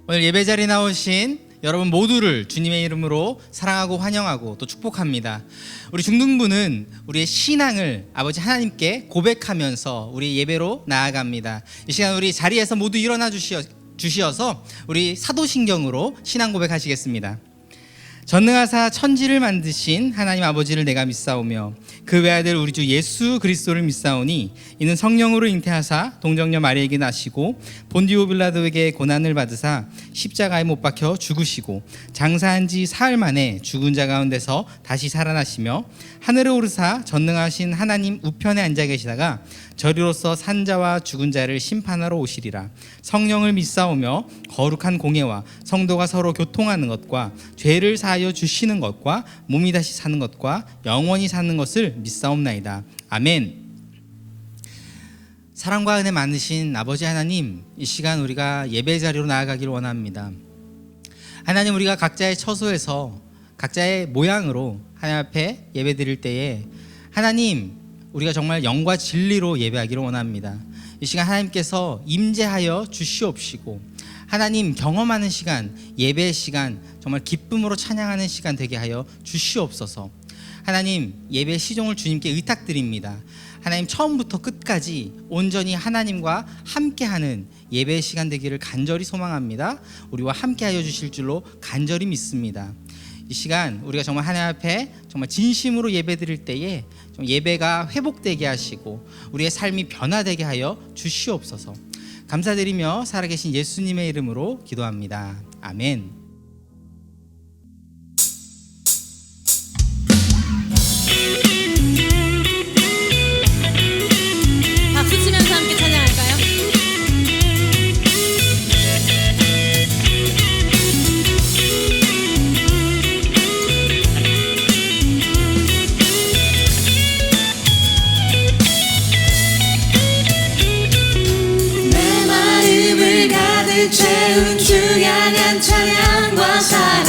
오늘 예배 자리에 나오신 여러분 모두를 주님의 이름으로 사랑하고 환영하고 또 축복합니다. 우리 중등부는 우리의 신앙을 아버지 하나님께 고백하면서 우리 예배로 나아갑니다. 이 시간 우리 자리에서 모두 일어나 주시어서 우리 사도신경으로 신앙 고백하시겠습니다. 전능하사 천지를 만드신 하나님 아버지를 내가 믿사오며 그 외아들 우리 주 예수 그리스도를 믿사오니 이는 성령으로 잉태하사 동정녀 마리아에게 나시고 본디오 빌라도에게 고난을 받으사 십자가에 못 박혀 죽으시고 장사한 지 사흘 만에 죽은 자 가운데서 다시 살아나시며 하늘에 오르사 전능하신 하나님 우편에 앉아 계시다가 저리로서 산자와 죽은 자를 심판하러 오시리라. 성령을 믿사오며 거룩한 공예와 성도가 서로 교통하는 것과 죄를 사하여 주시는 것과 몸이 다시 사는 것과 영원히 사는 것을 믿사옵나이다. 아멘. 사랑과 은혜 많으신 아버지 하나님, 이 시간 우리가 예배 자리로 나아가기를 원합니다. 하나님, 우리가 각자의 처소에서 각자의 모양으로 하나님 앞에 예배 드릴 때에 하나님, 우리가 정말 영과 진리로 예배하기를 원합니다. 이 시간 하나님께서 임재하여 주시옵시고 하나님 경험하는 시간, 예배의 시간, 정말 기쁨으로 찬양하는 시간 되게 하여 주시옵소서. 하나님, 예배 시종을 주님께 의탁드립니다. 하나님, 처음부터 끝까지 온전히 하나님과 함께하는 예배의 시간 되기를 간절히 소망합니다. 우리와 함께하여 주실 줄로 간절히 믿습니다. 이 시간 우리가 정말 하나님 앞에 정말 진심으로 예배 드릴 때에 예배가 회복되게 하시고 우리의 삶이 변화되게 하여 주시옵소서. 감사드리며 살아계신 예수님의 이름으로 기도합니다. 아멘. 박수 치면서 함께 찬양할까요? 채운 주 향한 찬양과 사랑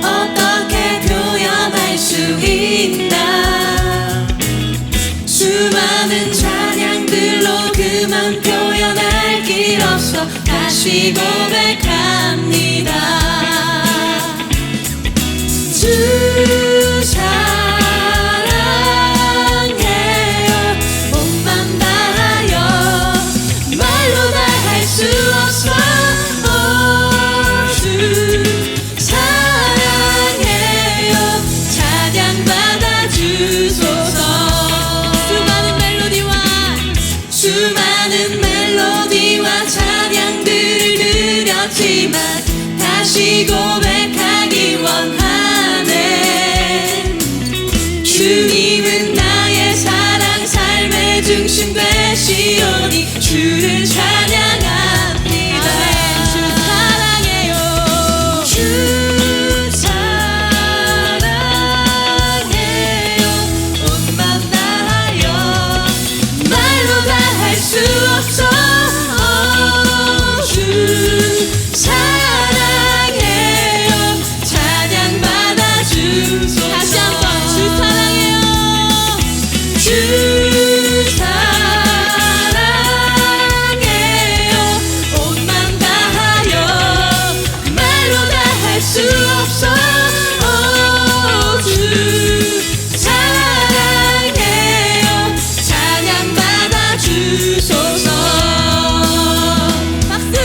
어떻게 표현할 수 있나. 수많은 찬양들로 그만 표현할 길 없어 다시 고백합니다. 주 사랑해요. 몸만 다하여 말로 다 할 수 없어. 수많은 멜로디와 찬양들을 드렸지만 다시 고백하기 원하네. 주님은 나의 사랑, 삶의 중심 되시오니 주를 찬양합니다. 주 사랑해요. 주 사랑해요. 온맘 다하여 말로 다 할 수 없어. 주 사랑해요. 찬양 받아 주소서. 다시 한번 주 사랑해요. 주 사랑해요. 온맘 다하여 말로 다 할 수 없어. 주 사랑해요. 찬양 받아 주소서. 박수.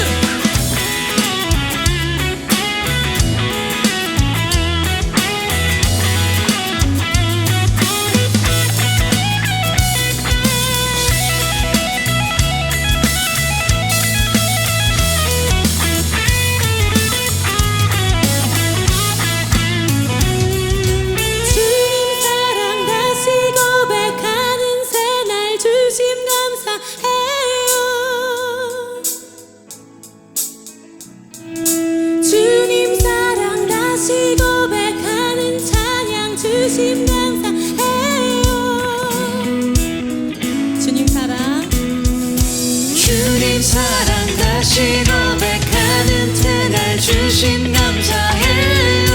주님 사랑 다시 고백하는 새날 주심 감사해요. 주님 사랑 다시 고백하는 찬양 주심 감사해요. 주님 사랑 다시 고백하는 새날 주심 감사해요.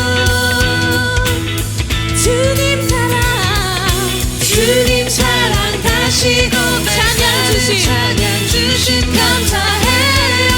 주님 사랑 다시 고백 찬양 주심 감사해요.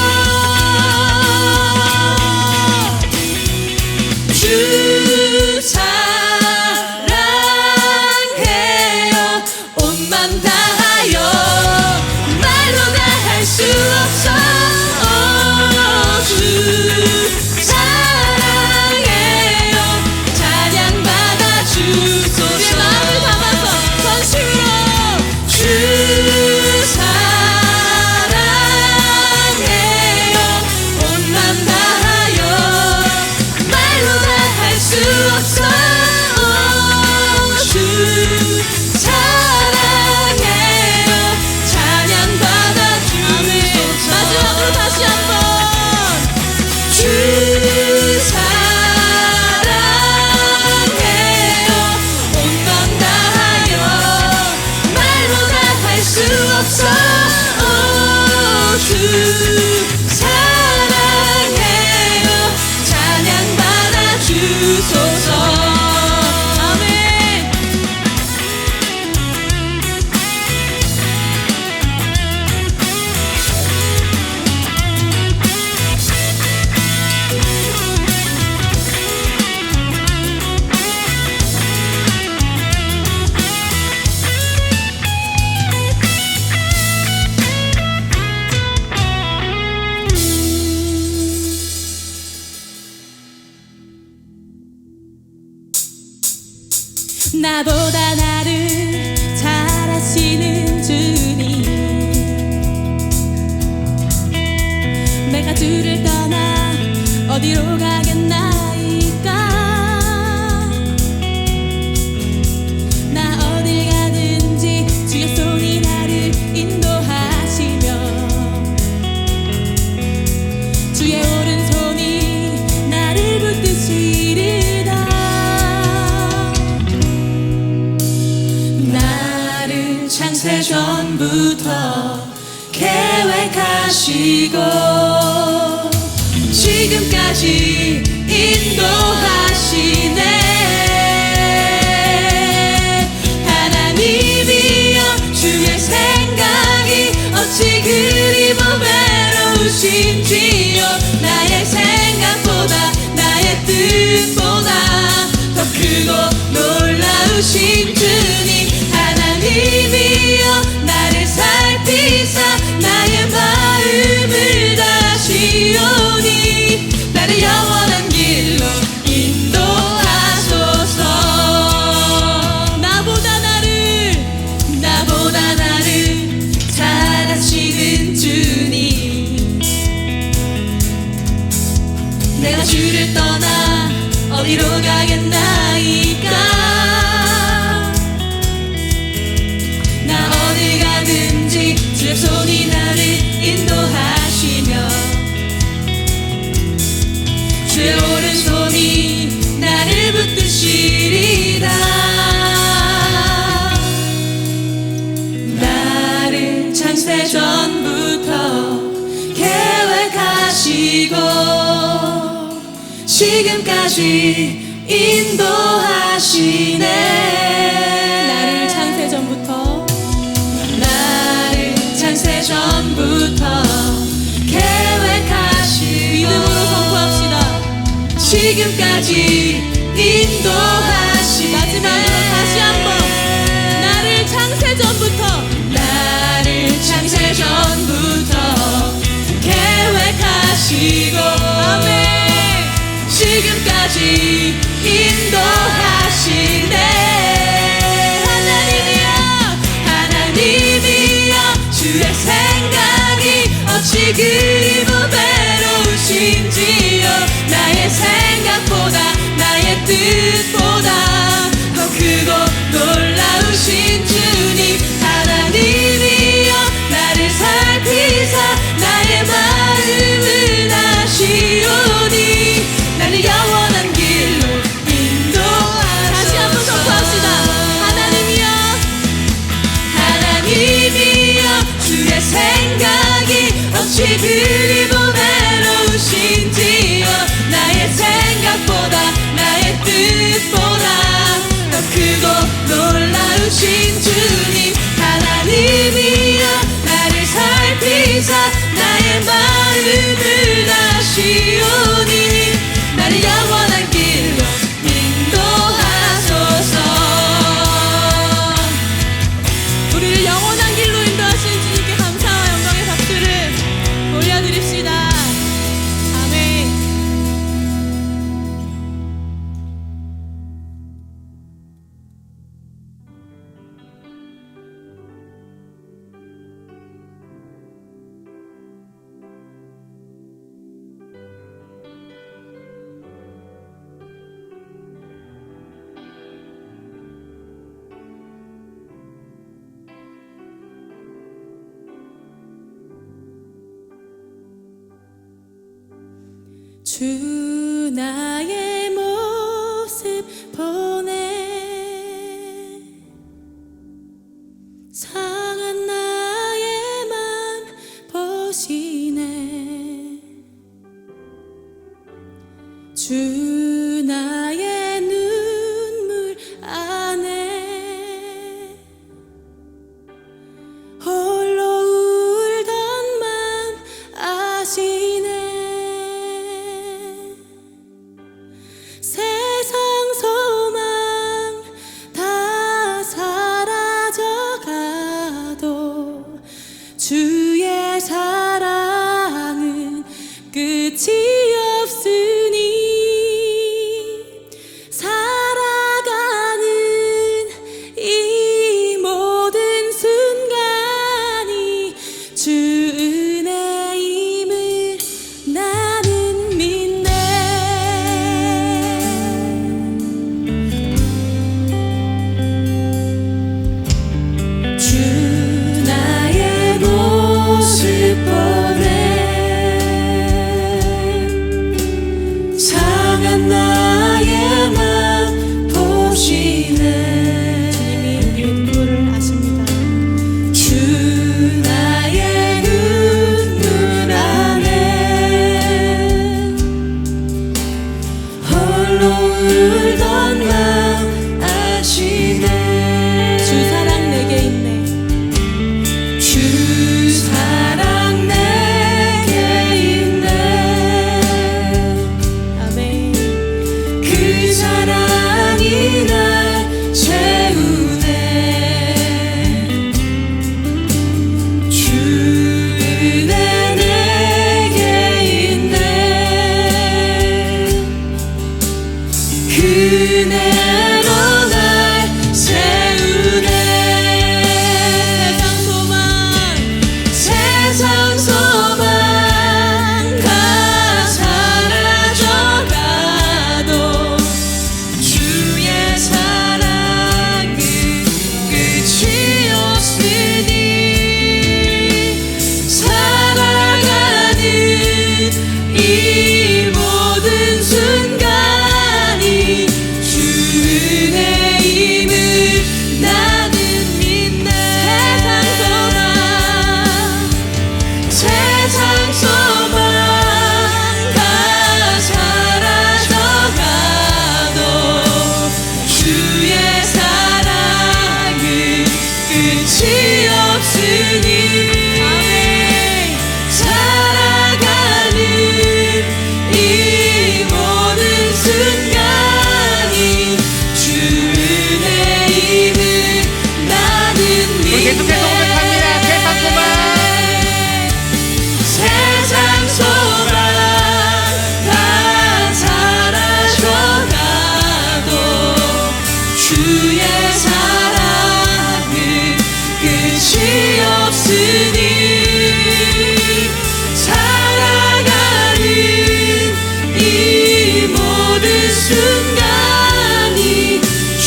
나보다 나를 잘 아시는 주님, 내가 주를 떠나 어디로 가겠나이까. 나 어딜 가든지 주의 손이 나를 인도하시며 주의 오른손이 나를 붙드시리다. 나를 창세 전부터 계획하시고 지금까지 인도하시네. 하나님이여 주의 생각이 어찌 그리 보배로우신지요. 나의 생각보다 나의 뜻보다 더 크고 놀라우신 주님, 하나님이여 나를 살피사 나의 마음을 다시오니 나를 영원한 길로 인도하소서. 나보다 나를 잘 아시는 주님, 내가 주를 떠나 어디로 가겠나이까. 나 어딜 가든지 주의 손이 나를 인도하시며 주의 오른손이 나를 붙드시리다. 나를 창세 전부터 계획하시고 지금까지 인도하시네. 나를 창세 전부터 계획하시고 믿음으로 선포합시다. 지금까지 인도하시네. 마지막으로 다시 한번 나를 창세 전부터 계획하시고 아멘. 지금까지 인도하시네. 하나님이여 주의 생각이 어찌 그리 보배로우신지요. 나의 생각보다 나의 뜻보다 더 크고 놀라우신 주님, 하나님이여 나를 살피사 나의 마음을 다시오니 나를 영원한 길로 인도하소서. 다시 한번 선포합시다. 하나님이여 주의 생각이 어찌 그리 보배로우신지요. 나의 생각보다 나의 뜻보다 더 크고 놀라우신 주님, 하나님이여 나를 살피사 나의 마음을 다시오니 나를 영원한 길로 인도하소서. 우리를 영원한 길로 인도하시는 주님께 감사와 영광의 박수를 올려드립시다. 아멘. 주 나의 모습 보네, 상한 나의 맘 보시네. 주 나의 눈물 안에 홀로 울던 맘 아시네. 세상 소망 다 사라져가도 주의 사랑은 끝이 없으니 살아가는 끝이 없으니 살아가는 이 모든 순간이 주 은혜임을 나는 우리 계속해서 고백합니다. 세상 소망. 세상 소망 다 사라져가도 주의 사랑은 끝이 없으니 살아가는 이 모든 순간이 주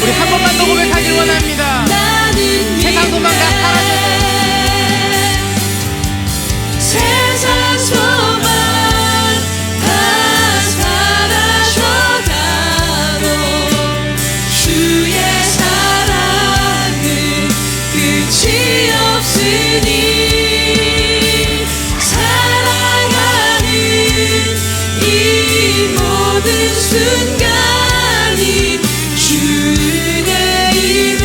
우리 한 번만 더 고백하길 원합니다. 나는 세상 소망 다 사라져도 세상 소망 다 사라져가도 주의 사랑은 끝이 없으니 살아가는 이 모든 순간이 주 은혜임을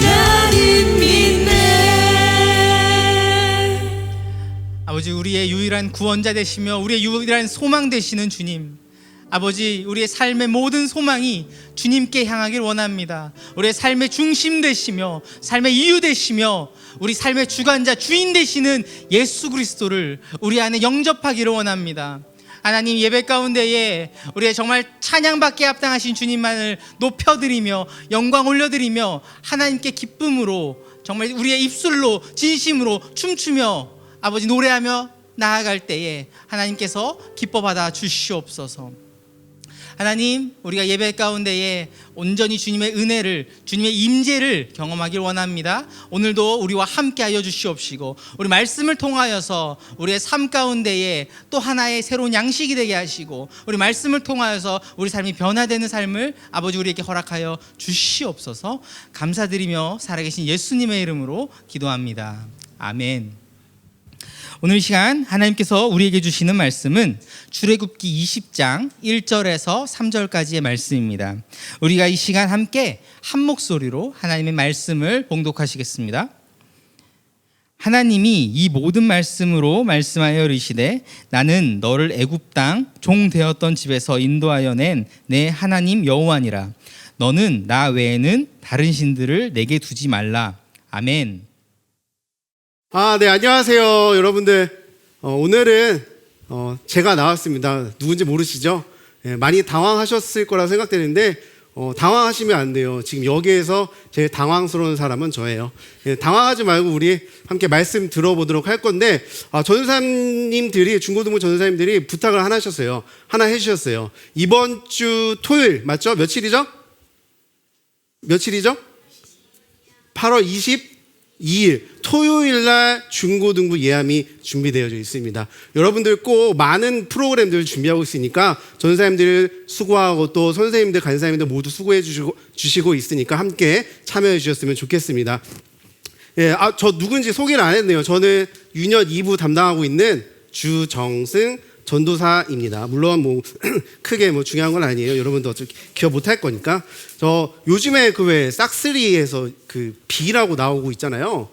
나는 믿네. 아버지, 우리의 유일한 구원자 되시며 우리의 유일한 소망 되시는 주님, 아버지, 우리의 삶의 모든 소망이 주님께 향하길 원합니다. 우리의 삶의 중심 되시며 삶의 이유 되시며 우리 삶의 주관자 주인 되시는 예수 그리스도를 우리 안에 영접하기를 원합니다. 하나님, 예배 가운데에 우리의 정말 찬양받기에 합당하신 주님만을 높여드리며 영광 올려드리며 하나님께 기쁨으로 정말 우리의 입술로 진심으로 춤추며 아버지 노래하며 나아갈 때에 하나님께서 기뻐받아 주시옵소서. 하나님, 우리가 예배 가운데에 온전히 주님의 은혜를, 주님의 임재를 경험하길 원합니다. 오늘도 우리와 함께하여 주시옵시고 우리 말씀을 통하여서 우리의 삶 가운데에 또 하나의 새로운 양식이 되게 하시고 우리 말씀을 통하여서 우리 삶이 변화되는 삶을 아버지 우리에게 허락하여 주시옵소서. 감사드리며 살아계신 예수님의 이름으로 기도합니다. 아멘. 오늘 이 시간 하나님께서 우리에게 주시는 말씀은 출애굽기 20장 1절에서 3절까지의 말씀입니다. 우리가 이 시간 함께 한 목소리로 하나님의 말씀을 봉독하시겠습니다. 하나님이 이 모든 말씀으로 말씀하여 이르시되 나는 너를 애굽 땅 종 되었던 집에서 인도하여 낸 내 하나님 여호와니라. 너는 나 외에는 다른 신들을 내게 두지 말라. 아멘. 네, 안녕하세요, 여러분들. 오늘은 제가 나왔습니다. 누군지 모르시죠? 많이 당황하셨을 거라 생각되는데 당황하시면 안 돼요. 지금 여기에서 제일 당황스러운 사람은 저예요. 당황하지 말고 우리 함께 말씀 들어보도록 할 건데 전도사님들이, 중고등부 전도사님들이 부탁을 하나 하셨어요. 하나 해주셨어요. 이번 주 토요일 맞죠? 며칠이죠? 8월 22일 토요일 날 중고등부 예암이 준비되어져 있습니다. 여러분들 꼭 많은 프로그램들을 준비하고 있으니까 전사님들 수고하고 또 선생님들, 간사님들 모두 수고해 주시고 있으니까 함께 참여해 주셨으면 좋겠습니다. 저 누군지 소개를 안 했네요. 저는 유년 2부 담당하고 있는 주정승 전도사입니다. 물론 크게 중요한 건 아니에요. 여러분도 기억 못 할 거니까. 저 요즘에 왜 싹쓰리에서 비라고 나오고 있잖아요.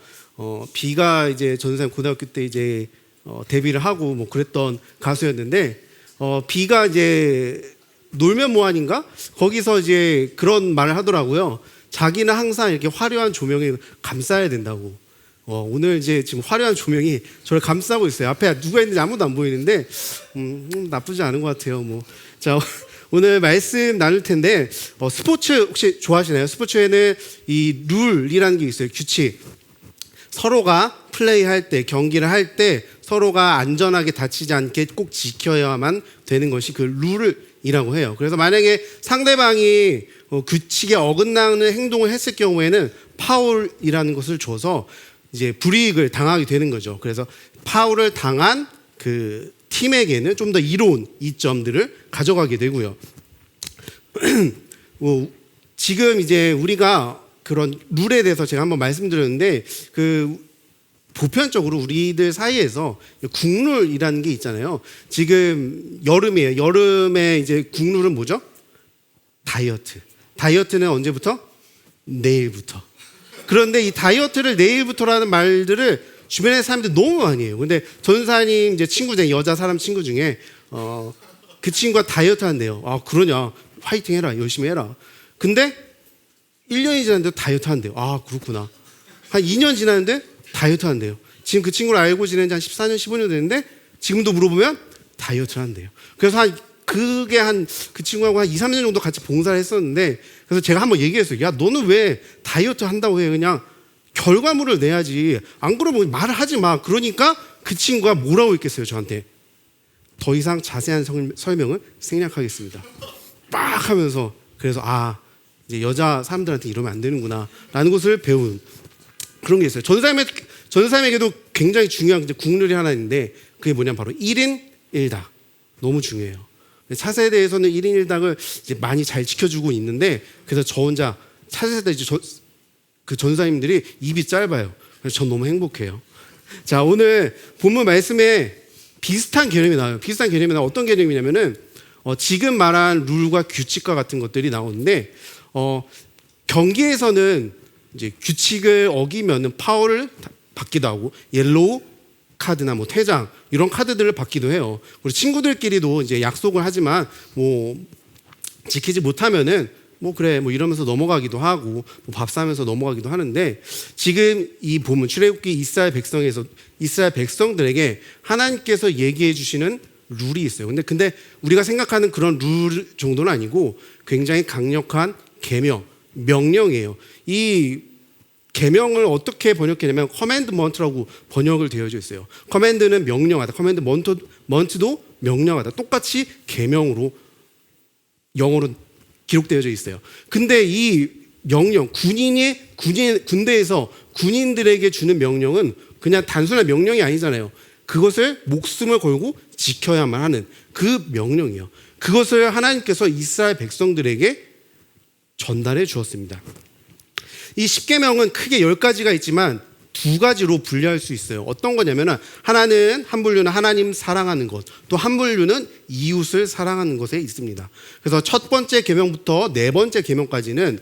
비가 이제 전도사님 고등학교 때 이제 데뷔를 하고 그랬던 가수였는데 비가 이제 놀면 뭐하nin가 거기서 이제 그런 말을 하더라고요. 자기는 항상 이렇게 화려한 조명에 감싸야 된다고. 오늘 이제 지금 화려한 조명이 저를 감싸고 있어요. 앞에 누가 있는지 아무도 안 보이는데 나쁘지 않은 것 같아요. 자, 오늘 말씀 나눌 텐데 스포츠 혹시 좋아하시나요? 스포츠에는 이 룰이라는 게 있어요. 규칙. 서로가 플레이할 때, 경기를 할 때 서로가 안전하게 다치지 않게 꼭 지켜야만 되는 것이 그 룰이라고 해요. 그래서 만약에 상대방이 규칙에 어긋나는 행동을 했을 경우에는 파울이라는 것을 줘서 이제 불이익을 당하게 되는 거죠. 그래서 파울을 당한 그 팀에게는 좀 더 이로운 이점들을 가져가게 되고요. 지금 이제 우리가 그런 룰에 대해서 제가 한번 말씀드렸는데 보편적으로 우리들 사이에서 국룰이라는 게 있잖아요. 지금 여름이에요. 여름에 이제 국룰은 뭐죠? 다이어트. 다이어트는 언제부터? 내일부터. 그런데 이 다이어트를 내일부터라는 말들을 주변의 사람들이 너무 많이 해요. 근데 전사님 이제 친구 중에 여자 사람 친구 중에 그 친구가 다이어트 한대요. 아, 그러냐? 화이팅 해라. 열심히 해라. 근데 1년이 지났는데 다이어트 한대요. 아, 그렇구나. 한 2년 지났는데 다이어트 한대요. 지금 그 친구를 알고 지낸 지 한 14년, 15년 됐는데 지금도 물어보면 다이어트를 한대요. 그래서 그게 그 친구하고 한 2, 3년 정도 같이 봉사를 했었는데 그래서 제가 한번 얘기했어요. 야, 너는 왜 다이어트 한다고 해? 그냥 결과물을 내야지. 안 그러면 말을 하지 마. 그러니까 그 친구가 뭐라고 했겠어요, 저한테. 더 이상 자세한 설명은 생략하겠습니다. 빡 하면서 그래서 이제 여자 사람들한테 이러면 안 되는구나 라는 것을 배운 그런 게 있어요. 전사님에게도 굉장히 중요한 국룰이 하나 있는데 그게 뭐냐면 바로 1인 1닭. 너무 중요해요. 차세대에서는 1인 1닭을 이제 많이 잘 지켜주고 있는데 그래서 저 혼자 차세대 이제 그 전사님들이 입이 짧아요. 그래서 전 너무 행복해요. 자, 오늘 본문 말씀에 비슷한 개념이 나와요. 비슷한 개념이 나와. 어떤 개념이냐면은 지금 말한 룰과 규칙과 같은 것들이 나오는데 경기에서는 이제 규칙을 어기면은 파울을 받기도 하고 옐로우 카드나 뭐 퇴장 이런 카드들을 받기도 해요. 그리고 친구들끼리도 이제 약속을 하지만 뭐 지키지 못하면은 뭐 그래 뭐 이러면서 넘어가기도 하고 뭐 밥 사면서 넘어가기도 하는데 지금 이 본문 출애굽기 이스라엘 백성들에게 하나님께서 얘기해 주시는 룰이 있어요. 근데 우리가 생각하는 그런 룰 정도는 아니고 굉장히 강력한 계명, 명령이에요. 이 계명을 어떻게 번역했냐면 커맨드먼트라고 번역을 되어져 있어요. 커맨드는 명령하다. 커맨드먼트도 명령하다. 똑같이 계명으로 영어로 기록되어져 있어요. 근데 이 명령, 군대에서 군인들에게 주는 명령은 그냥 단순한 명령이 아니잖아요. 그것을 목숨을 걸고 지켜야만 하는 그 명령이에요. 그것을 하나님께서 이스라엘 백성들에게 전달해 주었습니다. 이 10계명은 크게 10가지가 있지만 2가지로 분류할 수 있어요. 어떤 거냐면은 한 분류는 하나님 사랑하는 것, 또 한 분류는 이웃을 사랑하는 것에 있습니다. 그래서 첫 번째 계명부터 네 번째 계명까지는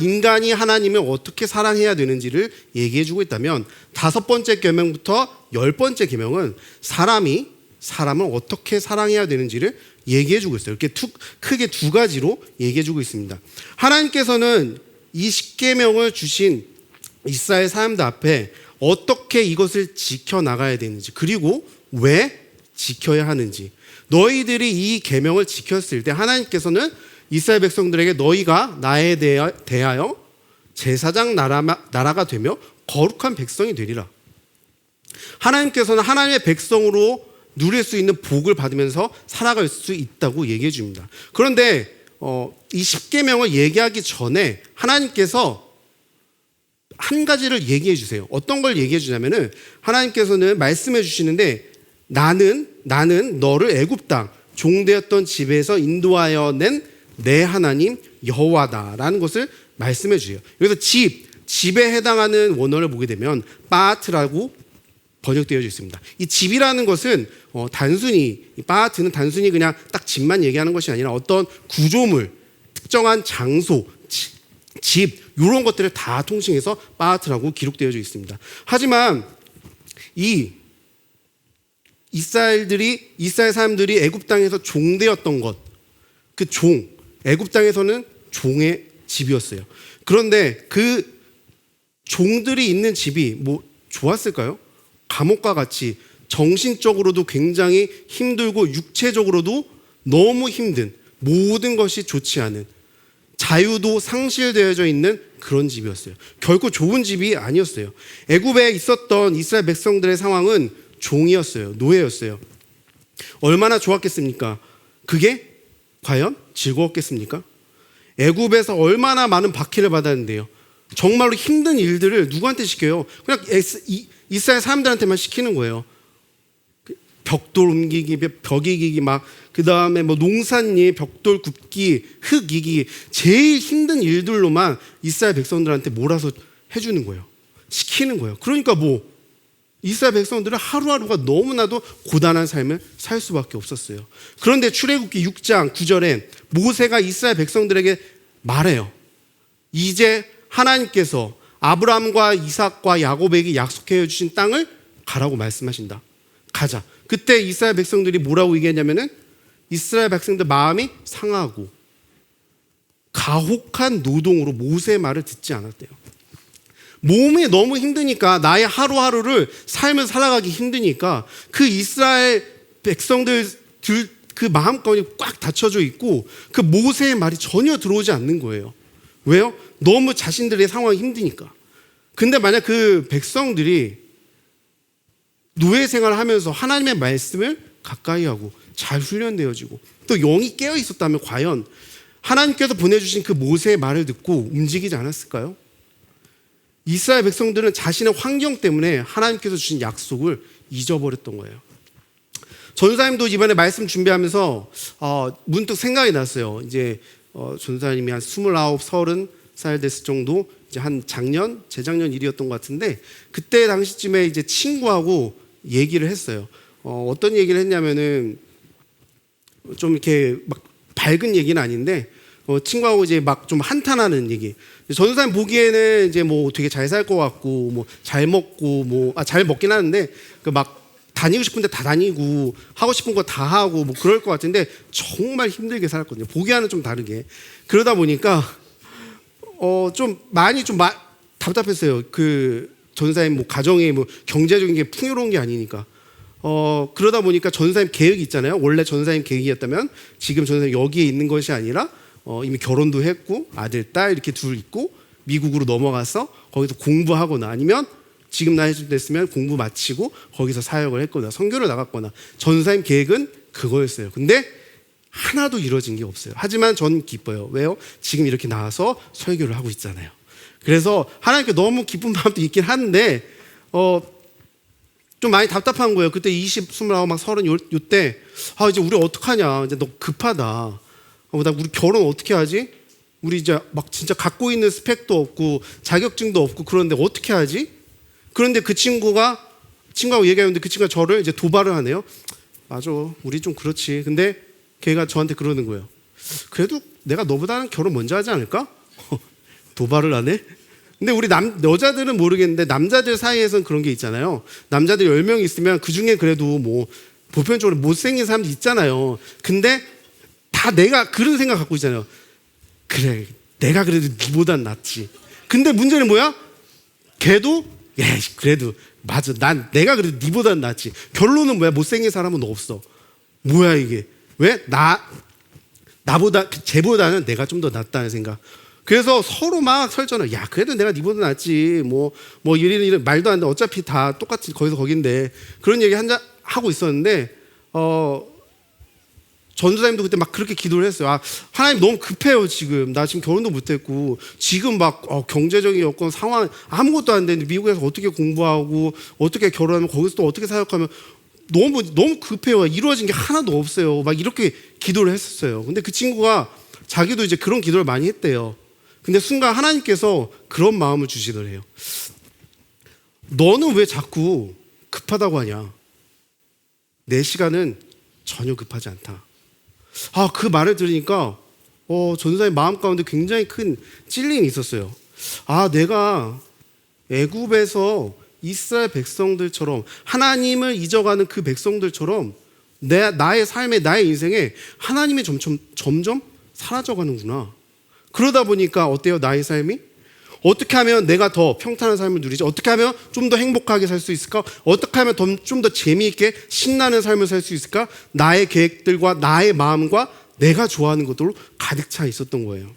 인간이 하나님을 어떻게 사랑해야 되는지를 얘기해 주고 있다면 5번째 계명부터 10번째 계명은 사람을 어떻게 사랑해야 되는지를 얘기해 주고 있어요. 이렇게 크게 2가지로 얘기해 주고 있습니다. 하나님께서는 이 10계명을 주신 이스라엘 사람들 앞에 어떻게 이것을 지켜나가야 되는지 그리고 왜 지켜야 하는지 너희들이 이 계명을 지켰을 때 하나님께서는 이스라엘 백성들에게 너희가 나에 대하여 제사장 나라가 되며 거룩한 백성이 되리라. 하나님께서는 하나님의 백성으로 누릴 수 있는 복을 받으면서 살아갈 수 있다고 얘기해 줍니다. 그런데 이 10계명을 얘기하기 전에 하나님께서 한 가지를 얘기해 주세요. 어떤 걸 얘기해 주냐면은 하나님께서는 말씀해 주시는데 나는 너를 애굽 땅 종되었던 집에서 인도하여 낸 내 하나님 여호와다라는 것을 말씀해 주세요. 그래서 집에 해당하는 원어를 보게 되면 바트라고 번역되어 있습니다. 이 집이라는 것은 바트는 단순히 그냥 딱 집만 얘기하는 것이 아니라 어떤 구조물, 특정한 장소, 집 이런 것들을 다 통칭해서 바트라고 기록되어 있습니다. 하지만 이스라엘 사람들이 애굽 땅에서 종되었던 것, 애굽 땅에서는 종의 집이었어요. 그런데 그 종들이 있는 집이 뭐 좋았을까요? 감옥과 같이 정신적으로도 굉장히 힘들고 육체적으로도 너무 힘든 모든 것이 좋지 않은 자유도 상실되어져 있는 그런 집이었어요. 결코 좋은 집이 아니었어요. 애굽에 있었던 이스라엘 백성들의 상황은 종이었어요. 노예였어요. 얼마나 좋았겠습니까? 그게 과연 즐거웠겠습니까? 애굽에서 얼마나 많은 박해를 받았는데요. 정말로 힘든 일들을 누구한테 시켜요? 그냥 이스라엘 사람들한테만 시키는 거예요. 벽돌 옮기기, 벽 이기기, 그 다음에 농산일, 벽돌 굽기, 흙 이기기, 제일 힘든 일들로만 이스라엘 백성들한테 몰아서 해주는 거예요. 시키는 거예요. 그러니까 이스라엘 백성들은 하루하루가 너무나도 고단한 삶을 살 수밖에 없었어요. 그런데 출애굽기 6장 9절에 모세가 이스라엘 백성들에게 말해요. 이제 하나님께서 아브라함과 이삭과 야곱에게 약속해 주신 땅을 가라고 말씀하신다. 가자. 그때 이스라엘 백성들이 뭐라고 얘기했냐면은 이스라엘 백성들 마음이 상하고 가혹한 노동으로 모세의 말을 듣지 않았대요. 몸이 너무 힘드니까 나의 하루하루를 삶을 살아가기 힘드니까 그 이스라엘 백성들 그 마음가운데 꽉 닫혀져 있고 그 모세의 말이 전혀 들어오지 않는 거예요. 왜요? 너무 자신들의 상황이 힘드니까. 근데 만약 그 백성들이 노예 생활을 하면서 하나님의 말씀을 가까이 하고 잘 훈련되어지고 또 영이 깨어 있었다면 과연 하나님께서 보내주신 그 모세의 말을 듣고 움직이지 않았을까요? 이스라엘 백성들은 자신의 환경 때문에 하나님께서 주신 약속을 잊어버렸던 거예요. 전사님도 이번에 말씀 준비하면서 문득 생각이 났어요. 이제 전사님이 한 29, 30살 됐을 정도, 이제 한 작년, 재작년 일이었던 것 같은데 그때 당시쯤에 이제 친구하고 얘기를 했어요. 어떤 얘기를 했냐면은 좀 이렇게 막 밝은 얘기는 아닌데 친구하고 이제 막 좀 한탄하는 얘기. 전도사님 보기에는 이제 뭐 되게 잘 살 것 같고 뭐 잘 먹고 잘 먹긴 하는데 그 막 다니고 싶은데 다 다니고 하고 싶은 거 다 하고 뭐 그럴 것 같은데 정말 힘들게 살았거든요. 보기와는 좀 다르게. 그러다 보니까 좀 많이 답답했어요. 그 전사님 뭐 가정에 뭐 경제적인 게 풍요로운 게 아니니까. 그러다 보니까 전사님 계획이 있잖아요. 원래 전사님 계획이었다면 지금 전사님 여기에 있는 것이 아니라 이미 결혼도 했고 아들, 딸 이렇게 둘 있고 미국으로 넘어가서 거기서 공부하거나 아니면 지금 나이 됐으면 공부 마치고 거기서 사역을 했거나 선교를 나갔거나 전사님 계획은 그거였어요. 근데 하나도 이루어진 게 없어요. 하지만 전 기뻐요. 왜요? 지금 이렇게 나와서 설교를 하고 있잖아요. 그래서 하나님께 너무 기쁜 마음도 있긴 한데 좀 많이 답답한 거예요. 그때 20, 29, 막 30 요때 이제 우리 어떡하냐. 이제 너 급하다. 나 우리 결혼 어떻게 하지? 우리 이제 막 진짜 갖고 있는 스펙도 없고 자격증도 없고 그런데 어떻게 하지? 그런데 그 친구하고 얘기하는데 그 친구가 저를 이제 도발을 하네요. 맞아. 우리 좀 그렇지. 근데 걔가 저한테 그러는 거예요. 그래도 내가 너보다는 결혼 먼저 하지 않을까? 도발을 하네? 근데 우리 여자들은 모르겠는데 남자들 사이에서는 그런 게 있잖아요. 남자들 10명 있으면 그 중에 그래도 뭐 보편적으로 못생긴 사람도 있잖아요. 근데 다 내가 그런 생각 갖고 있잖아요. 그래, 내가 그래도 니보단 낫지. 근데 문제는 뭐야? 걔도 그래도 맞아. 내가 그래도 니보단 낫지. 결론은 뭐야? 못생긴 사람은 없어. 뭐야 이게? 왜? 쟤보다는 내가 좀 더 낫다는 생각. 그래서 서로 막 설전을, 야, 그래도 내가 니보다 낫지. 이런 말도 안 돼. 어차피 다 똑같이 거기서 거긴데. 그런 얘기 하고 있었는데, 전도사님도 그때 막 그렇게 기도를 했어요. 하나님 너무 급해요, 지금. 나 지금 결혼도 못했고, 지금 막 경제적인 여건, 상황, 아무것도 안 되는데, 미국에서 어떻게 공부하고, 어떻게 결혼하면, 거기서 또 어떻게 사역하면, 너무 급해요. 이루어진 게 하나도 없어요. 막 이렇게 기도를 했었어요. 근데 그 친구가 자기도 이제 그런 기도를 많이 했대요. 근데 순간 하나님께서 그런 마음을 주시더래요. 너는 왜 자꾸 급하다고 하냐? 내 시간은 전혀 급하지 않다. 그 말을 들으니까 전도사님 마음 가운데 굉장히 큰 찔림이 있었어요. 내가 애굽에서 이스라엘 백성들처럼 하나님을 잊어가는 그 백성들처럼 나의 삶에, 나의 인생에 하나님이 점점 사라져가는구나. 그러다 보니까 어때요? 나의 삶이? 어떻게 하면 내가 더 평탄한 삶을 누리지? 어떻게 하면 좀 더 행복하게 살 수 있을까? 어떻게 하면 좀 더 재미있게 신나는 삶을 살 수 있을까? 나의 계획들과 나의 마음과 내가 좋아하는 것들로 가득 차 있었던 거예요.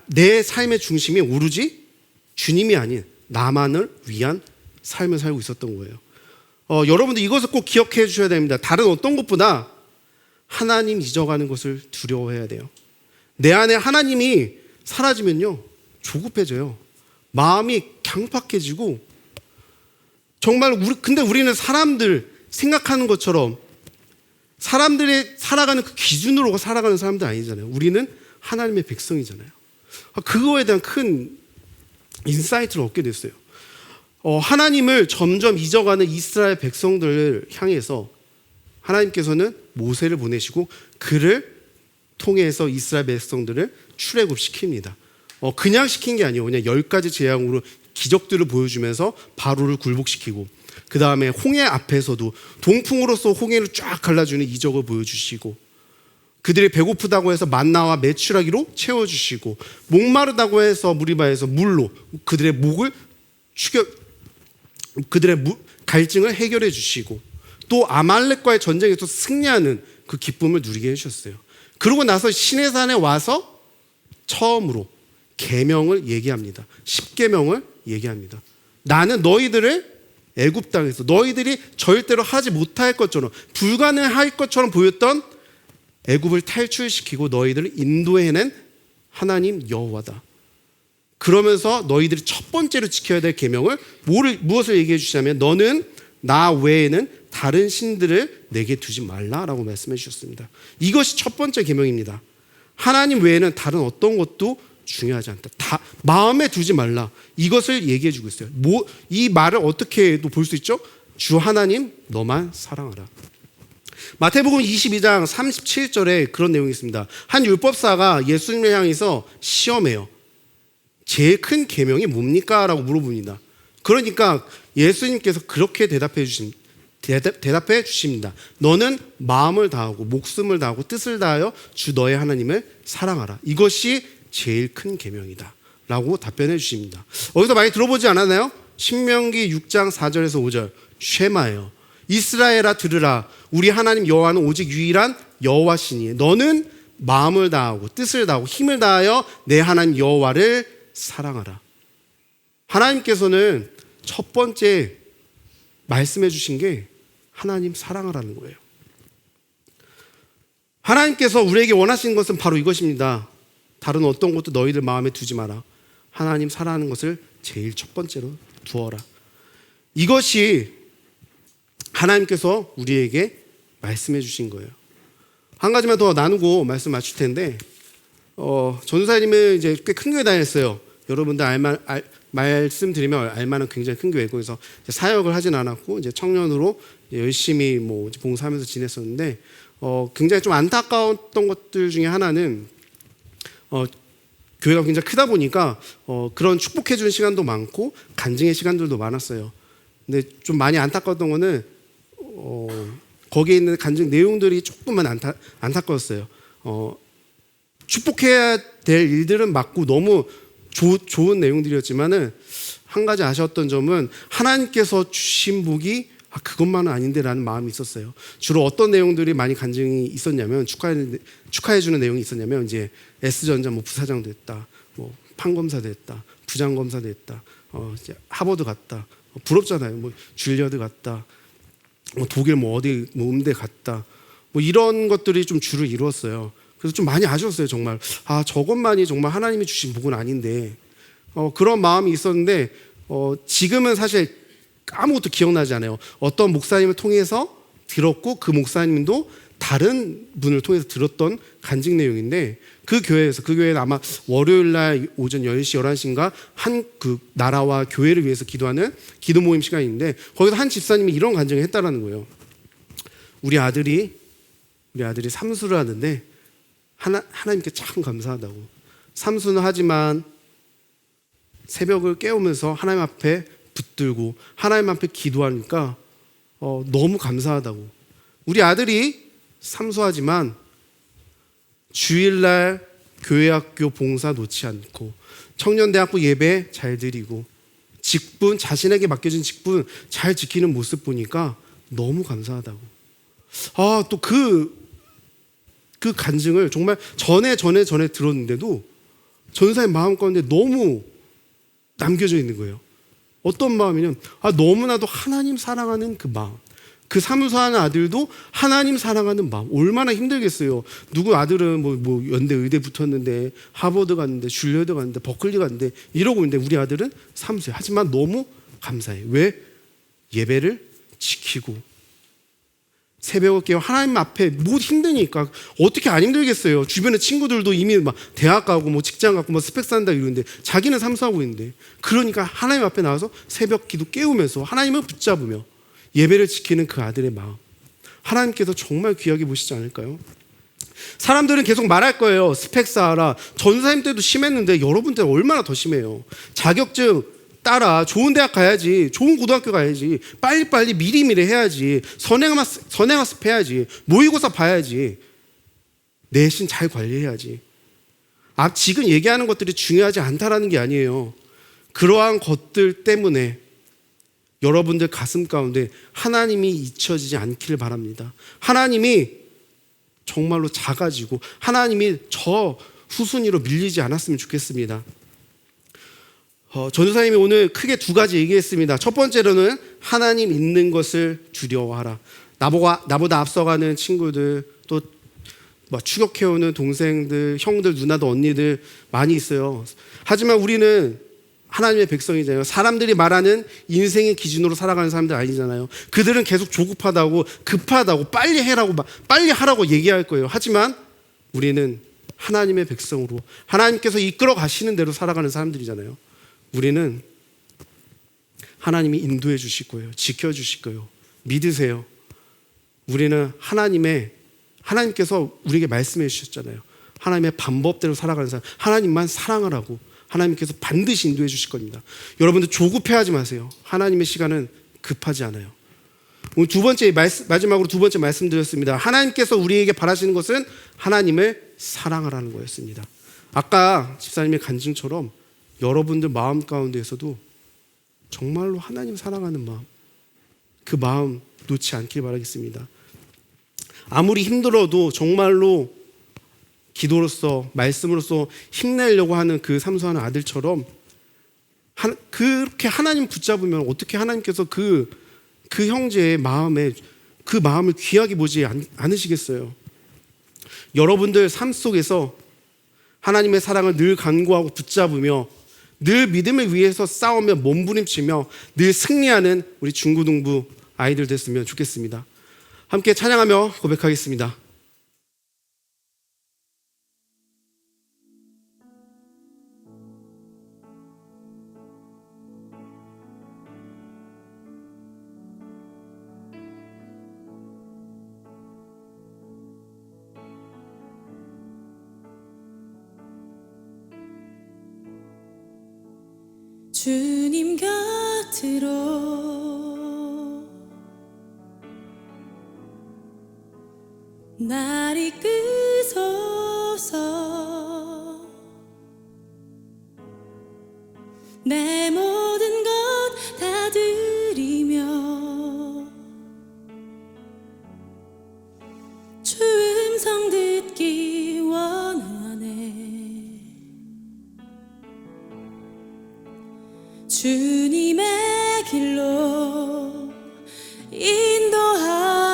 내 삶의 중심이 오로지 주님이 아닌 나만을 위한 삶을 살고 있었던 거예요. 여러분들 이것을 꼭 기억해 주셔야 됩니다. 다른 어떤 것보다 하나님 잊어가는 것을 두려워해야 돼요. 내 안에 하나님이 사라지면요, 조급해져요. 마음이 강팍해지고, 정말 근데 우리는 사람들 생각하는 것처럼 사람들이 살아가는 그 기준으로 살아가는 사람들 아니잖아요. 우리는 하나님의 백성이잖아요. 그거에 대한 큰 인사이트를 얻게 됐어요. 하나님을 점점 잊어가는 이스라엘 백성들을 향해서 하나님께서는 모세를 보내시고 그를 통해서 이스라엘 백성들을 출애굽시킵니다. 그냥 시킨 게 아니에요. 그냥 10가지 재앙으로 기적들을 보여주면서 바로를 굴복시키고, 그 다음에 홍해 앞에서도 동풍으로서 홍해를 쫙 갈라주는 이적을 보여주시고, 그들이 배고프다고 해서 만나와 메추라기로 채워주시고, 목마르다고 해서 무리바에서 물로 그들의 목을 그들의 갈증을 해결해 주시고, 또 아말렉과의 전쟁에서 승리하는 그 기쁨을 누리게 해주셨어요. 그러고 나서 시내산에 와서 처음으로 계명을 얘기합니다. 10계명을 얘기합니다. 나는 너희들을 애굽 땅에서 너희들이 절대로 하지 못할 것처럼, 불가능할 것처럼 보였던 애굽을 탈출시키고 너희들을 인도해낸 하나님 여호와다. 그러면서 너희들이 첫 번째로 지켜야 될 계명을 무엇을 얘기해 주시냐면, 너는 나 외에는 다른 신들을 내게 두지 말라라고 말씀해 주셨습니다. 이것이 첫 번째 계명입니다. 하나님 외에는 다른 어떤 것도 중요하지 않다. 다 마음에 두지 말라. 이것을 얘기해 주고 있어요. 이 말을 어떻게 볼 수 있죠? 주 하나님 너만 사랑하라. 마태복음 22장 37절에 그런 내용이 있습니다. 한 율법사가 예수님을 향해서 시험해요. 제일 큰 계명이 뭡니까? 라고 물어봅니다. 그러니까 예수님께서 그렇게 대답해 주십니다. 너는 마음을 다하고 목숨을 다하고 뜻을 다하여 주 너의 하나님을 사랑하라. 이것이 제일 큰 계명이다 라고 답변해 주십니다. 어디서 많이 들어보지 않았나요? 신명기 6장 4절에서 5절 쉐마예요. 이스라엘아 들으라. 우리 하나님 여호와는 오직 유일한 여호와시니 너는 마음을 다하고 뜻을 다하고 힘을 다하여 내 하나님 여호와를 사랑하라. 하나님께서는 첫 번째 말씀해 주신 게 하나님 사랑하라는 거예요. 하나님께서 우리에게 원하시는 것은 바로 이것입니다. 다른 어떤 것도 너희들 마음에 두지 마라. 하나님 사랑하는 것을 제일 첫 번째로 두어라. 이것이 하나님께서 우리에게 말씀해 주신 거예요. 한 가지만 더 나누고 말씀 마칠 텐데, 전도사님은 이제 꽤 큰 교회 다녔어요. 여러분들 말씀드리면 알만한 굉장히 큰 교회고, 그래서 사역을 하진 않았고 이제 청년으로 열심히 봉사하면서 지냈었는데, 굉장히 좀 안타까웠던 것들 중에 하나는 교회가 굉장히 크다 보니까 그런 축복해 주는 시간도 많고 간증의 시간들도 많았어요. 근데 좀 많이 안타까웠던 거는 거기에 있는 간증 내용들이 조금만 안타까웠어요. 축복해야 될 일들은 맞고 너무 좋은 내용들이었지만은 한 가지 아쉬웠던 점은 하나님께서 주신 복이 그것만은 아닌데라는 마음이 있었어요. 주로 어떤 내용들이 많이 간증이 있었냐면, 축하해 주는 내용이 있었냐면, 이제 S전자 부사장 됐다, 판검사 됐다, 부장검사 됐다, 이제 하버드 갔다, 부럽잖아요. 줄리어드 갔다, 독일 어디 음대 갔다, 이런 것들이 좀 주를 이루었어요. 그래서 좀 많이 아쉬웠어요. 정말 저것만이 정말 하나님이 주신 복은 아닌데, 그런 마음이 있었는데, 지금은 사실 아무것도 기억나지 않아요. 어떤 목사님을 통해서 들었고, 그 목사님도 다른 분을 통해서 들었던 간증 내용인데, 그 교회는 아마 월요일날 오전 10시, 11시인가 그 나라와 교회를 위해서 기도하는 기도 모임 시간인데, 거기서 한 집사님이 이런 간증을 했다라는 거예요. 우리 아들이 삼수를 하는데 하나님께 참 감사하다고. 삼수는 하지만 새벽을 깨우면서 하나님 앞에 붙들고 하나님 앞에 기도하니까 너무 감사하다고. 우리 아들이 삼수하지만 주일날 교회 학교 봉사 놓지 않고 청년대학교 예배 잘 드리고 직분, 자신에게 맡겨진 직분 잘 지키는 모습 보니까 너무 감사하다고. 또 그 간증을 정말 전에 들었는데도 전사의 마음 가운데 너무 남겨져 있는 거예요. 어떤 마음이냐면 너무나도 하나님 사랑하는 그 마음. 그 사무소하는 아들도 하나님 사랑하는 마음. 얼마나 힘들겠어요. 누구 아들은 연대 의대 붙었는데 하버드 갔는데 줄리어드 갔는데 버클리 갔는데 이러고 있는데, 우리 아들은 사무소에. 하지만 너무 감사해. 왜? 예배를 지키고 새벽을 깨워 하나님 앞에 힘드니까 어떻게 안 힘들겠어요. 주변에 친구들도 이미 대학 가고 직장 가고 스펙 산다 이러는데 자기는 삼수하고 있는데, 그러니까 하나님 앞에 나와서 새벽 기도 깨우면서 하나님을 붙잡으며 예배를 지키는 그 아들의 마음. 하나님께서 정말 귀하게 보시지 않을까요? 사람들은 계속 말할 거예요. 스펙 쌓아라. 전사님 때도 심했는데 여러분 때는 얼마나 더 심해요. 자격증 따라. 좋은 대학 가야지. 좋은 고등학교 가야지. 빨리빨리 미리미리 해야지. 선행학습 해야지. 모의고사 봐야지. 내신 잘 관리해야지. 지금 얘기하는 것들이 중요하지 않다라는 게 아니에요. 그러한 것들 때문에 여러분들 가슴 가운데 하나님이 잊혀지지 않기를 바랍니다. 하나님이 정말로 작아지고 하나님이 저 후순위로 밀리지 않았으면 좋겠습니다. 전도사님이 오늘 크게 두 가지 얘기했습니다. 첫 번째로는 하나님 있는 것을 두려워하라. 나보다 앞서가는 친구들, 또 추격해오는 동생들, 형들, 누나들, 언니들 많이 있어요. 하지만 우리는 하나님의 백성이잖아요. 사람들이 말하는 인생의 기준으로 살아가는 사람들 아니잖아요. 그들은 계속 조급하다고, 급하다고, 빨리 하라고 얘기할 거예요. 하지만 우리는 하나님의 백성으로 하나님께서 이끌어 가시는 대로 살아가는 사람들이잖아요. 우리는 하나님이 인도해 주실 거예요. 지켜 주실 거예요. 믿으세요. 우리는 하나님께서 우리에게 말씀해 주셨잖아요. 하나님의 방법대로 살아가는 사람, 하나님만 사랑하라고 하나님께서 반드시 인도해 주실 겁니다. 여러분들 조급해하지 마세요. 하나님의 시간은 급하지 않아요. 오늘 마지막으로 두 번째 말씀드렸습니다. 하나님께서 우리에게 바라시는 것은 하나님을 사랑하라는 거였습니다. 아까 집사님의 간증처럼 여러분들 마음 가운데에서도 정말로 하나님 사랑하는 마음, 그 마음 놓지 않길 바라겠습니다. 아무리 힘들어도 정말로 기도로서 말씀으로서 힘내려고 하는 그 삼수하는 아들처럼 그렇게 하나님 붙잡으면 어떻게 하나님께서 그 형제의 마음에 그 마음을 귀하게 보지 않으시겠어요? 여러분들 삶 속에서 하나님의 사랑을 늘 간구하고 붙잡으며 늘 믿음을 위해서 싸우며 몸부림치며 늘 승리하는 우리 중고등부 아이들 됐으면 좋겠습니다. 함께 찬양하며 고백하겠습니다. 주님 곁으로 날 이끄소서. 내 모든 것 다 드리며 주 음성 듣기 원하네. 주님의 길로 인도하소서.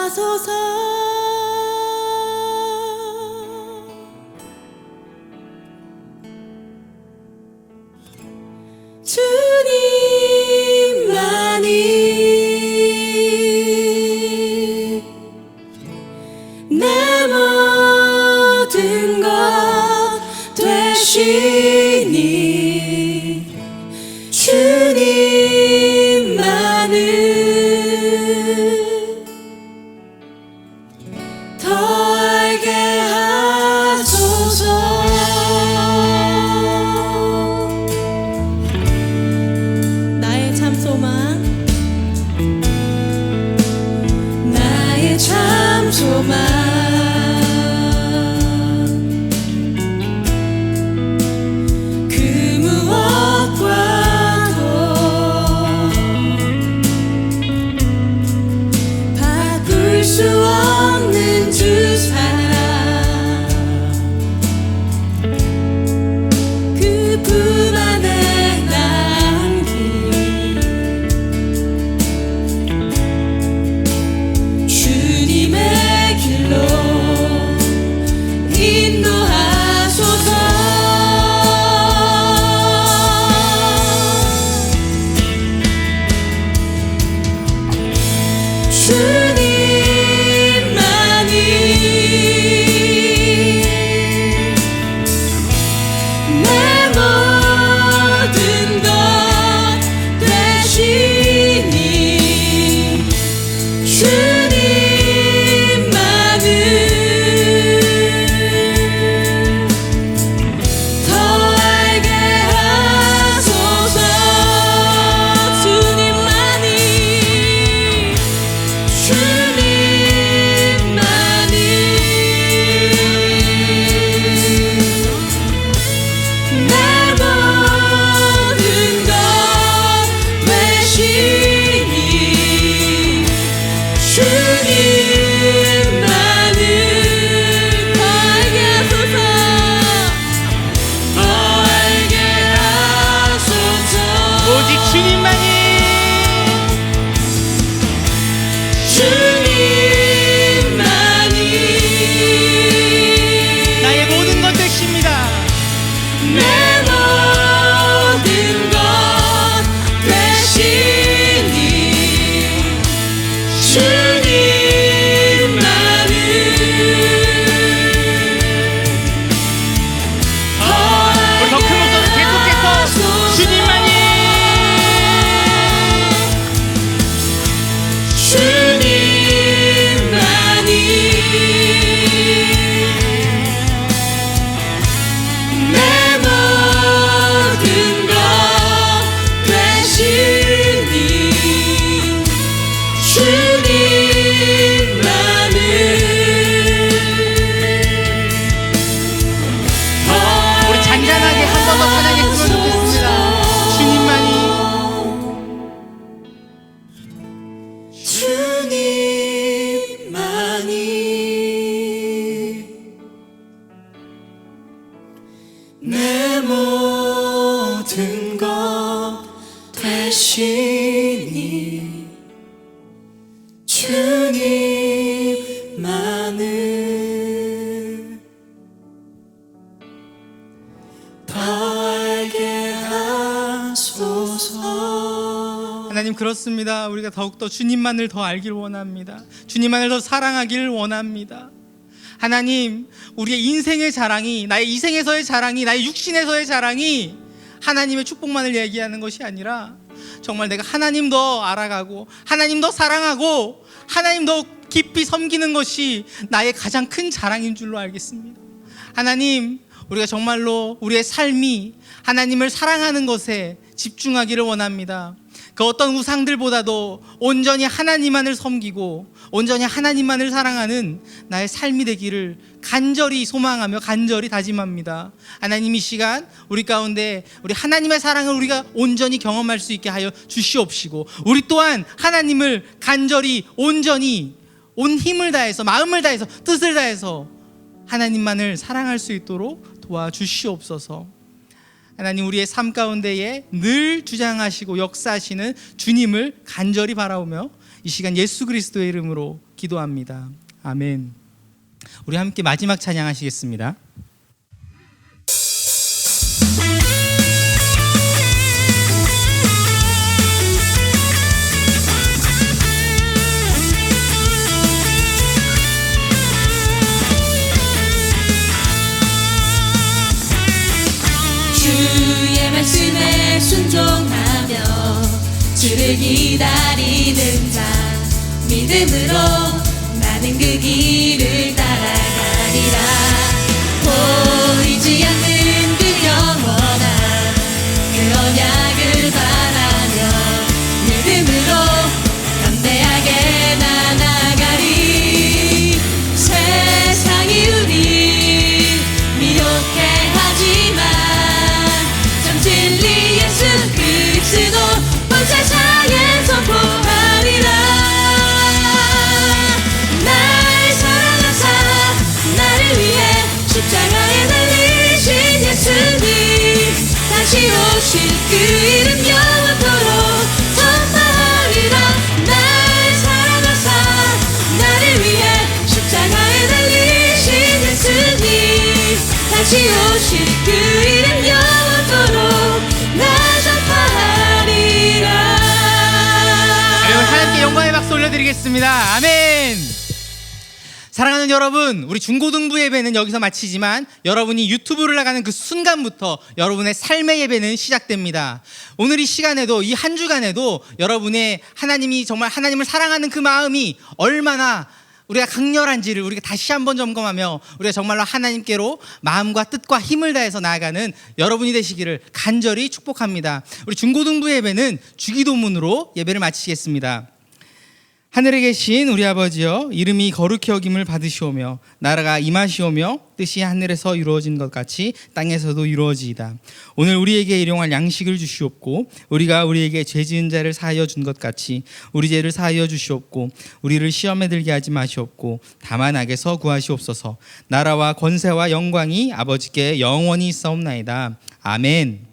주님만이 내 모든 것 되시니 주님만을 오직 주님만이 나의 모든 것 되십니다. 내 모든 것 되시니 주님만을 우리 더 큰 목소리로 계속해서 주님만이 내 모든 것 되시니 주님만을 우리 잔잔하게 한 번 더 찬양했으면 좋겠습니다. 주님만이 내 모든 것 되시니 주님만을 더 알게 하소서. 하나님 그렇습니다. 우리가 더욱더 주님만을 더 알길 원합니다. 주님만을 더 사랑하기를 원합니다. 하나님, 우리의 인생의 자랑이, 나의 이생에서의 자랑이, 나의 육신에서의 자랑이 하나님의 축복만을 얘기하는 것이 아니라 정말 내가 하나님 더 알아가고 하나님 더 사랑하고 하나님 더 깊이 섬기는 것이 나의 가장 큰 자랑인 줄로 알겠습니다. 하나님, 우리가 정말로 우리의 삶이 하나님을 사랑하는 것에 집중하기를 원합니다. 그 어떤 우상들보다도 온전히 하나님만을 섬기고 온전히 하나님만을 사랑하는 나의 삶이 되기를 간절히 소망하며 간절히 다짐합니다. 하나님, 이 시간 우리 가운데 우리 하나님의 사랑을 우리가 온전히 경험할 수 있게 하여 주시옵시고, 우리 또한 하나님을 간절히 온전히 온 힘을 다해서 마음을 다해서 뜻을 다해서 하나님만을 사랑할 수 있도록 도와주시옵소서. 하나님, 우리의 삶 가운데에 늘 주장하시고 역사하시는 주님을 간절히 바라오며 이 시간 예수 그리스도의 이름으로 기도합니다. 아멘. 우리 함께 마지막 찬양하시겠습니다. 주의 말씀에 순종하며 주를 기다리는 자, 믿음으로 나는 그 길을 따라가리라. 보이지 않는 그 영원한 그 언약을 바라며 믿음으로 담대하게 나아가리. 세상이 우리 미혹해 하지만 진리 예수 그리스도 온 세상에 선포하리라. 날 사랑하사 나를 위해 십자가에 달리신 예수님, 다시 오실 그 이름 영원토록 선포하리라. 날 사랑하사 나를 위해 십자가에 달리신 예수님, 다시 오실 그 이름 영원토록 나 전파하리라. 여러분, 하나님께 영광의 박수 올려드리겠습니다. 아멘. 사랑하는 여러분, 우리 중고등부 예배는 여기서 마치지만 여러분이 유튜브를 나가는 그 순간부터 여러분의 삶의 예배는 시작됩니다. 오늘 이 시간에도, 이 한 주간에도 여러분의 하나님이 정말 하나님을 사랑하는 그 마음이 얼마나 우리가 강렬한지를 우리가 다시 한번 점검하며 우리가 정말로 하나님께로 마음과 뜻과 힘을 다해서 나아가는 여러분이 되시기를 간절히 축복합니다. 우리 중고등부 예배는 주기도문으로 예배를 마치겠습니다. 하늘에 계신 우리 아버지여, 이름이 거룩히 여김을 받으시오며 나라가 임하시오며 뜻이 하늘에서 이루어진 것 같이 땅에서도 이루어지이다. 오늘 우리에게 일용할 양식을 주시옵고 우리가 우리에게 죄 지은 자를 사하여 준 것 같이 우리 죄를 사하여 주시옵고 우리를 시험에 들게 하지 마시옵고 다만 악에서 구하시옵소서. 나라와 권세와 영광이 아버지께 영원히 있사옵나이다. 아멘.